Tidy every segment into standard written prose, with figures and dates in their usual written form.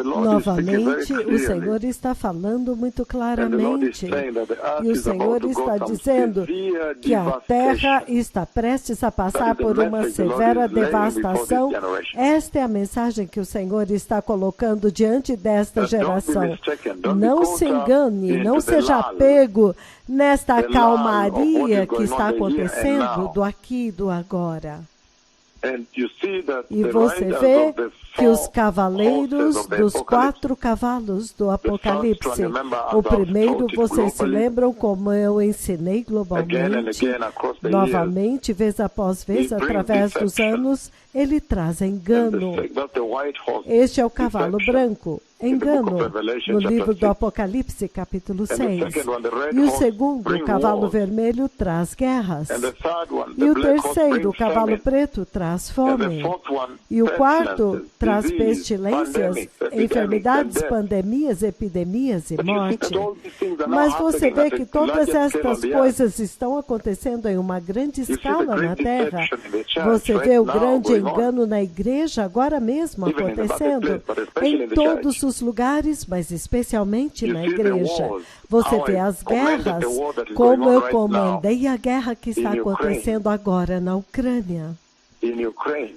Novamente, o Senhor está falando muito claramente. E o Senhor está dizendo que a terra está prestes a passar por uma severa devastação. Esta é a mensagem que o Senhor está colocando diante desta geração. Não se engane, não seja pego nesta calmaria que está acontecendo do aqui e do agora. E você vê que os cavaleiros dos 4 cavalos do Apocalipse, o primeiro, vocês se lembram como eu ensinei globalmente, novamente, vez após vez, através dos anos, ele traz engano. Este é o cavalo branco, engano, no livro do Apocalipse, capítulo 6. E o segundo, o cavalo vermelho, traz guerras. E o terceiro, o cavalo preto, traz fome. E o quarto, traz pestilências, enfermidades, pandemias, epidemias e morte. Mas você vê que todas estas coisas estão acontecendo em uma grande escala na Terra. Você vê o grande engano na igreja agora mesmo acontecendo em todos os lugares, mas especialmente na igreja. Você vê as guerras, como eu comandei a guerra que está acontecendo agora na Ucrânia.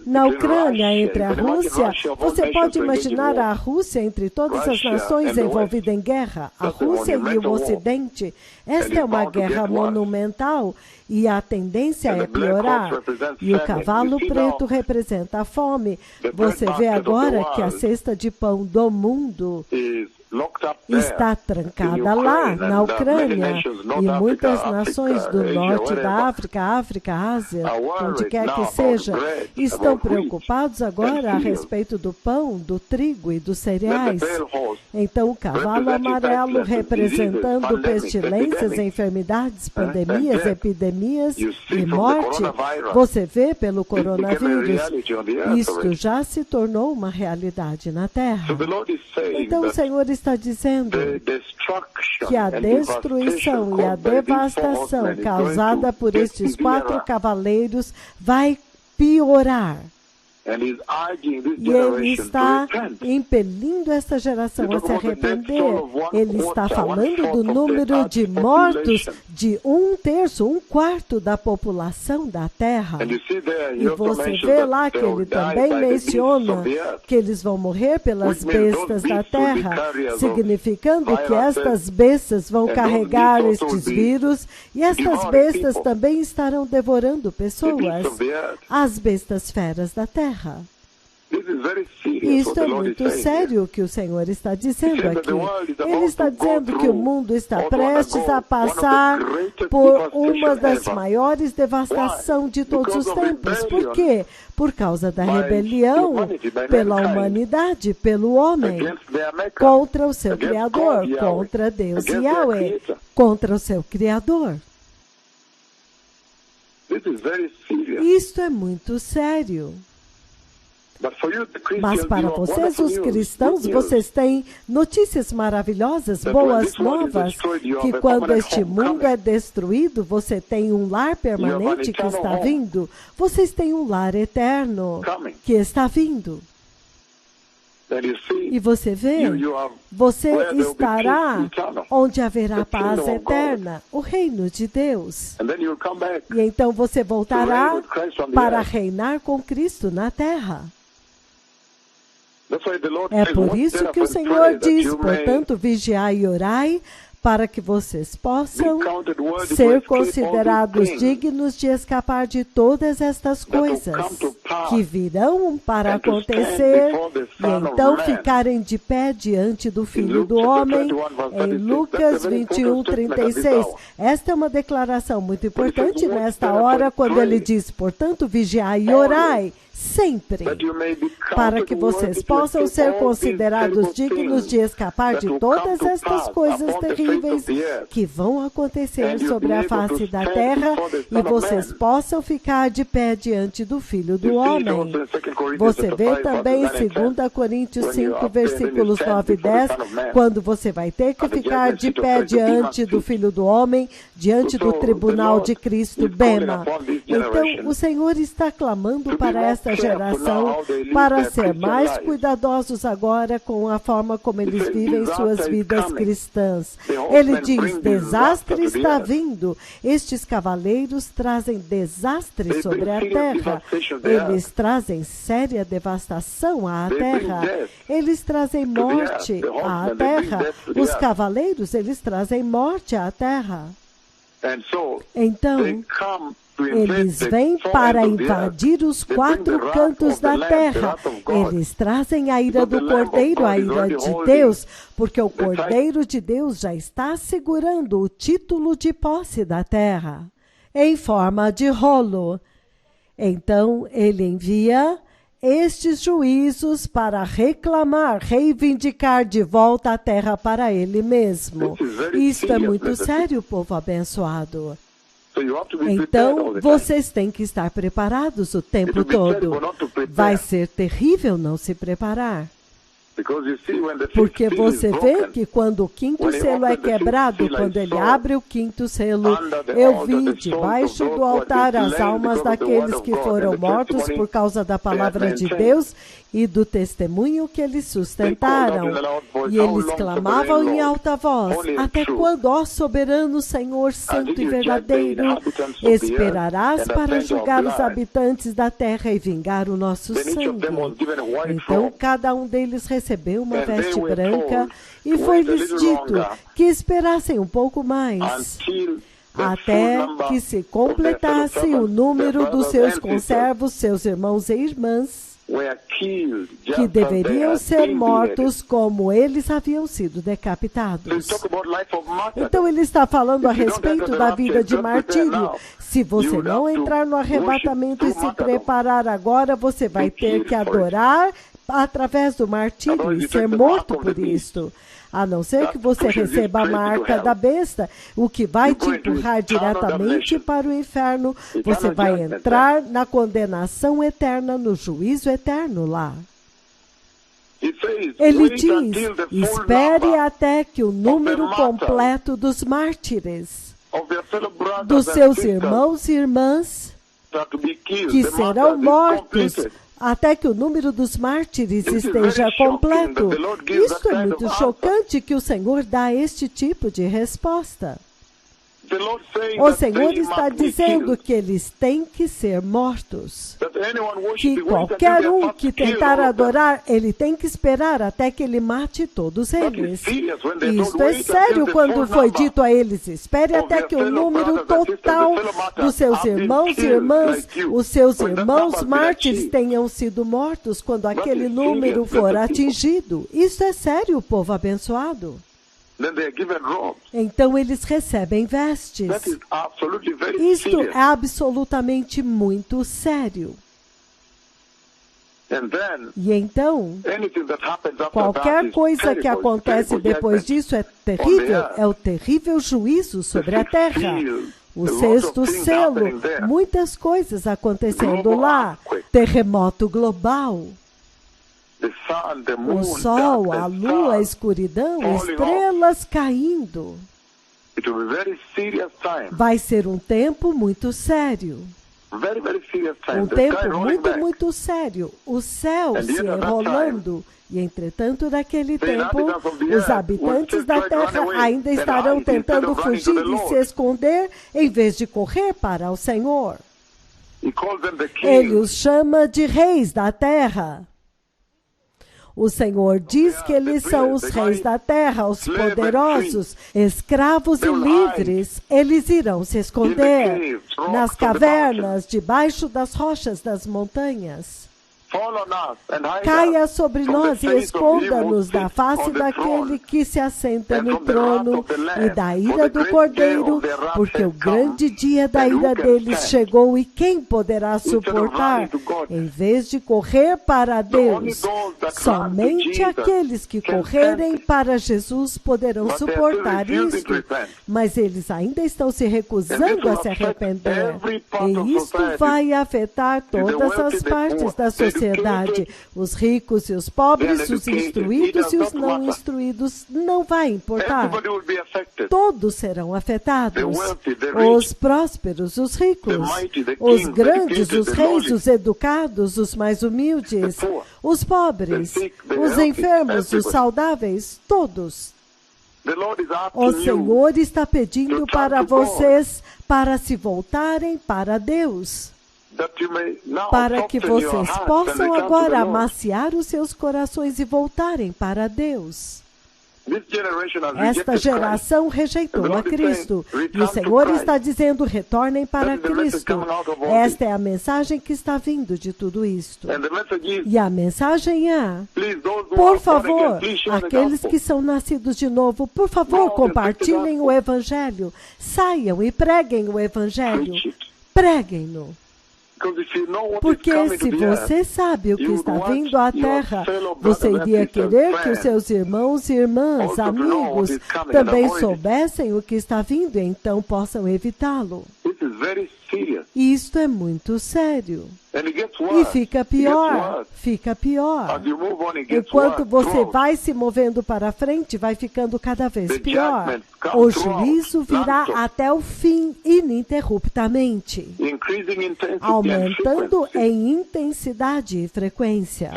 Na Ucrânia, entre a Rússia, você pode imaginar a Rússia entre todas as nações envolvidas em guerra, a Rússia e o Ocidente. Esta é uma guerra monumental e a tendência é piorar. E o cavalo preto representa a fome. Você vê agora que a cesta de pão do mundo está trancada lá, na Ucrânia, e muitas nações do norte da África, Ásia, onde quer que seja, estão preocupados agora a respeito do pão, do trigo e dos cereais. Então, o cavalo amarelo representando pestilências, enfermidades, pandemias, epidemias e morte, você vê pelo coronavírus, isto já se tornou uma realidade na Terra. Então, o Senhor está dizendo que a destruição e a devastação causada por estes 4 cavaleiros vai piorar. E ele está impelindo esta geração a se arrepender. Ele está falando do número de mortos de 1/3, 1/4 da população da Terra. E você vê lá que ele também menciona que eles vão morrer pelas bestas da Terra, significando que estas bestas vão carregar estes vírus e estas bestas também estarão devorando pessoas, as bestas feras da Terra. Isto é muito sério o que o Senhor está dizendo aqui. Ele está dizendo que o mundo está prestes a passar por uma das maiores devastações de todos os tempos. Por quê? Por causa da rebelião pela humanidade, pelo homem, contra o seu Criador, contra Deus Yahweh, contra o seu Criador. Isto é muito sério. Mas para vocês, os cristãos, vocês têm notícias maravilhosas, boas novas, que quando este mundo é destruído, você tem um lar permanente que está vindo. Vocês têm um lar eterno que está vindo. E você vê, você estará onde haverá paz eterna, o reino de Deus. E então você voltará para reinar com Cristo na terra. É por isso que o Senhor diz, portanto, vigiai e orai, para que vocês possam ser considerados dignos de escapar de todas estas coisas que virão para acontecer e então ficarem de pé diante do Filho do Homem, em Lucas 21:36. Esta é uma declaração muito importante nesta hora, quando ele diz, portanto, vigiai e orai, sempre, para que vocês possam ser considerados dignos de escapar de todas estas coisas terríveis que vão acontecer sobre a face da terra e vocês possam ficar de pé diante do Filho do Homem. Você vê também em 2 Coríntios 5, versículos 9 e 10, quando você vai ter que ficar de pé diante do Filho do Homem, diante do tribunal de Cristo, Bema. Então, o Senhor está clamando para esta desta geração para ser mais cuidadosos agora com a forma como eles vivem suas vidas cristãs. Ele diz, desastre está vindo. Estes cavaleiros trazem desastre sobre a terra. Eles trazem séria devastação à terra. Eles trazem morte à terra. Os cavaleiros, eles trazem morte à terra. Então, eles vêm para invadir os 4 cantos da terra. Eles trazem a ira do Cordeiro, a ira de Deus, porque o Cordeiro de Deus já está segurando o título de posse da terra, em forma de rolo. Então, ele envia estes juízos para reclamar, reivindicar de volta a terra para ele mesmo. Isto é muito sério, povo abençoado. Então, vocês têm que estar preparados o tempo todo. Vai ser terrível não se preparar. Porque você vê que quando o 5º selo é quebrado, quando ele abre o 5º selo, eu vi debaixo do altar as almas daqueles que foram mortos por causa da palavra de Deus e do testemunho que eles sustentaram. E eles clamavam em alta voz, até quando, ó soberano Senhor, santo e verdadeiro, esperarás para julgar os habitantes da terra e vingar o nosso sangue? Então, cada um deles recebeu uma veste branca e foi-lhes dito que esperassem um pouco mais, até que se completasse o número dos seus conservos, seus irmãos e irmãs, que deveriam ser mortos como eles haviam sido decapitados. Então ele está falando a respeito da vida de martírio. Se você não entrar no arrebatamento e se preparar agora, você vai ter que adorar através do martírio e ser morto por isto. A não ser que você receba a marca da besta, o que vai te empurrar diretamente para o inferno. Você vai entrar na condenação eterna, no juízo eterno lá. Ele diz, espere até que o número completo dos mártires, dos seus irmãos e irmãs, que serão mortos, até que o número dos mártires esteja completo. Isto é muito chocante que o Senhor dá este tipo de resposta. O Senhor está dizendo que eles têm que ser mortos. Que qualquer um que tentar adorar, ele tem que esperar até que ele mate todos eles. Isto é sério quando foi dito a eles, espere até que o número total dos seus irmãos e irmãs, os seus irmãos mártires tenham sido mortos quando aquele número for atingido. Isso é sério, povo abençoado. Então eles recebem vestes. Isto é absolutamente muito sério. E então, qualquer coisa que acontece depois disso é terrível. É o terrível juízo sobre a terra. O 6º selo, muitas coisas acontecendo lá. Terremoto global. O sol, a lua, a escuridão, estrelas caindo. Vai ser um tempo muito sério. Um tempo muito, muito sério. O céu se enrolando. E, entretanto, naquele tempo, os habitantes da terra ainda estarão tentando fugir e se esconder em vez de correr para o Senhor. Ele os chama de reis da terra. O Senhor diz que eles são os reis da terra, os poderosos, escravos e livres. Eles irão se esconder nas cavernas, debaixo das rochas das montanhas. Caia sobre nós e esconda-nos da face daquele que se assenta no trono e da ira do Cordeiro, porque o grande dia da ira deles chegou e quem poderá suportar? Em vez de correr para Deus, somente aqueles que correrem para Jesus poderão suportar isto, mas eles ainda estão se recusando a se arrepender. E isto vai afetar todas as partes da sociedade sociedade. Os ricos e os pobres, os instruídos e os não instruídos, não vai importar. Todos serão afetados. Os prósperos, os ricos, os grandes, os reis, os educados, os mais humildes, os pobres, os enfermos, os saudáveis, todos. O Senhor está pedindo para vocês para se voltarem para Deus, para que vocês possam agora amaciar os seus corações e voltarem para Deus. Esta geração rejeitou a Cristo e o Senhor está dizendo: retornem para Cristo. Esta é a mensagem que está vindo de tudo isto. E a mensagem é: por favor, aqueles que são nascidos de novo, por favor, compartilhem o Evangelho. Saiam e preguem o Evangelho. Preguem-no. Porque se você sabe o que está vindo à Terra, você iria querer que os seus irmãos e irmãs, amigos, também soubessem o que está vindo e então possam evitá-lo. E isto é muito sério. E fica pior, fica pior. Enquanto você vai se movendo para frente, vai ficando cada vez pior. O juízo virá até o fim, ininterruptamente, aumentando em intensidade e frequência.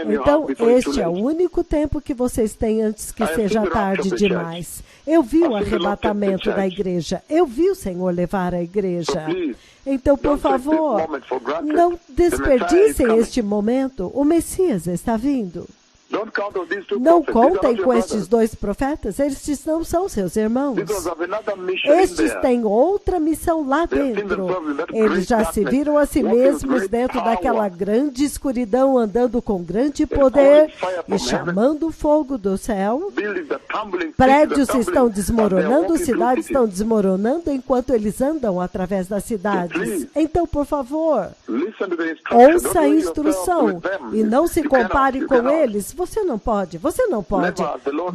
Então, este é o único tempo que vocês têm antes que seja tarde demais. Eu vi o arrebatamento da igreja. Eu vi o Senhor levar a igreja. Então, por favor, não desperdicem este momento. O Messias está vindo. Não contem com estes dois profetas, estes não são seus irmãos. Estes têm outra missão lá dentro. Eles já se viram a si mesmos dentro daquela grande escuridão, andando com grande poder e chamando fogo do céu. Prédios estão desmoronando, cidades estão desmoronando enquanto eles andam através das cidades. Então, por favor, ouça a instrução e não se compare com eles. Você não pode, você não pode.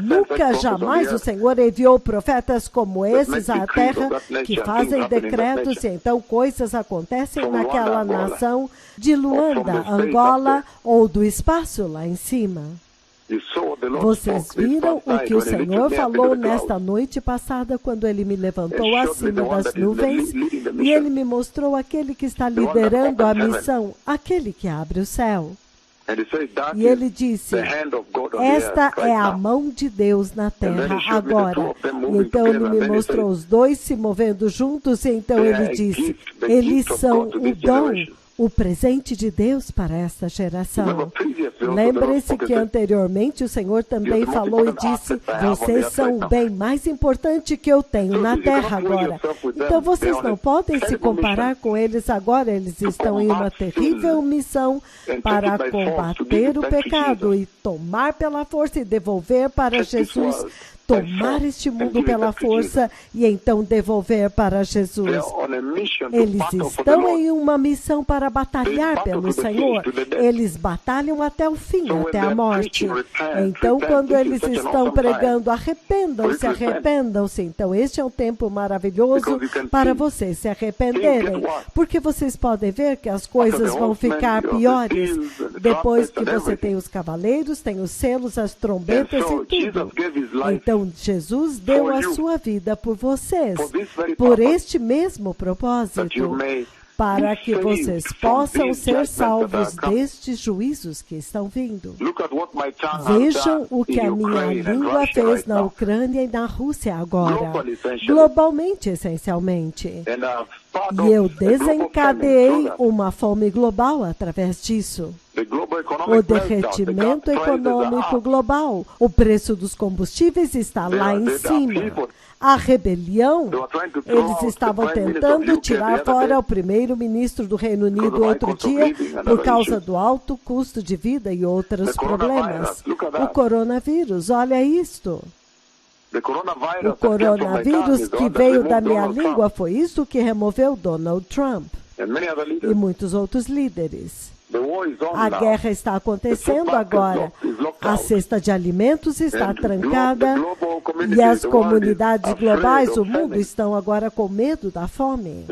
Nunca, jamais o Senhor enviou profetas como esses à terra que fazem decretos e então coisas acontecem naquela nação de Luanda, Angola ou do espaço lá em cima. Vocês viram o que o Senhor falou nesta noite passada quando Ele me levantou acima das nuvens e Ele me mostrou aquele que está liderando a missão, aquele que abre o céu. E ele disse: esta é a mão de Deus na terra agora. E então ele me mostrou os dois se movendo juntos e então ele disse: eles são o dom, o presente de Deus para esta geração. Lembre-se que anteriormente o Senhor também falou e disse: vocês são o bem mais importante que eu tenho na terra agora. Então vocês não podem se comparar com eles agora. Eles estão em uma terrível missão para combater o pecado e tomar pela força e devolver para Jesus. Tomar este mundo pela força e então devolver para Jesus. Eles estão em uma missão para batalhar pelo Senhor. Eles batalham até o fim, até a morte. Então, quando eles estão pregando, arrependam-se, arrependam-se. Então, este é um tempo maravilhoso para vocês se arrependerem. Porque vocês podem ver que as coisas vão ficar piores. Depois que você tem os cavaleiros, tem os selos, as trombetas e tudo. Então, Jesus deu a sua vida por vocês, por este mesmo propósito, para que vocês possam ser salvos destes juízos que estão vindo. Vejam o que a minha língua fez na Ucrânia e na Rússia agora, globalmente, essencialmente. E eu desencadeei uma fome global através disso. O derretimento econômico global. O preço dos combustíveis está lá em cima. A rebelião, eles estavam tentando tirar fora o primeiro-ministro do Reino Unido outro dia por causa do alto custo de vida e outros problemas. O coronavírus, olha isto. O coronavírus que veio da minha língua foi isso que removeu Donald Trump e muitos outros líderes. A guerra está acontecendo agora. A cesta de alimentos está trancada. E as comunidades globais, o mundo, estão agora com medo da fome.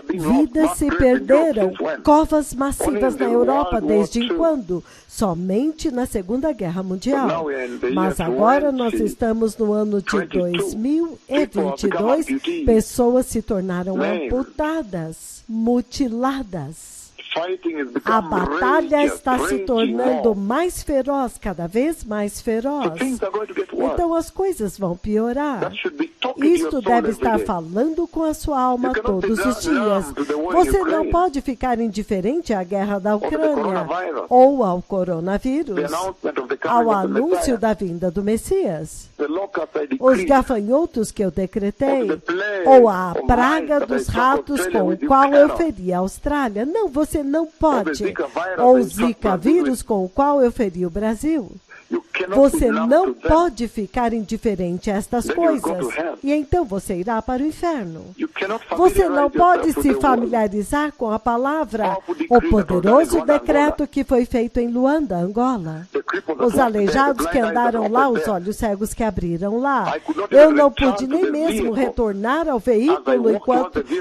Vidas se perderam, covas massivas na Europa, desde quando? Somente na Segunda Guerra Mundial. Mas agora nós estamos no ano de 2022, pessoas se tornaram amputadas, mutiladas. A batalha está se tornando mais feroz, cada vez mais feroz. Então as coisas vão piorar. Isto deve estar falando com a sua alma todos os dias. Você não pode ficar indiferente à guerra da Ucrânia ou ao coronavírus, ao anúncio da vinda do Messias, os gafanhotos que eu decretei, ou a praga dos ratos com o qual eu feri a Austrália. Não, você não pode. Ou o Zika vírus com o qual eu feri o Brasil. Você não pode ficar indiferente a estas coisas. E então você irá para o inferno. Você não pode se familiarizar com a palavra, o poderoso decreto que foi feito em Luanda, Angola. Os aleijados que andaram lá, os olhos cegos que abriram lá. Eu não pude nem mesmo retornar ao veículo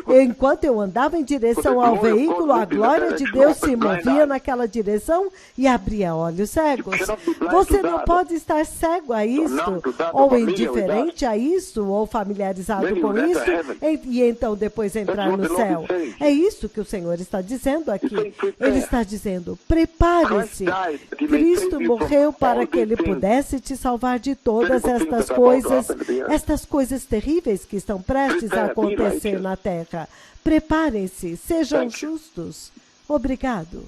enquanto eu andava em direção ao veículo, a glória de Deus se movia naquela direção e abria olhos cegos. Você não pode estar cego a isto, ou indiferente a isso, ou familiarizado com isso, e então depois entrar no céu. É isso que o Senhor está dizendo aqui. Ele está dizendo, prepare-se. Cristo morreu para que Ele pudesse te salvar de todas estas coisas terríveis que estão prestes a acontecer na terra. Preparem-se, sejam justos. Obrigado.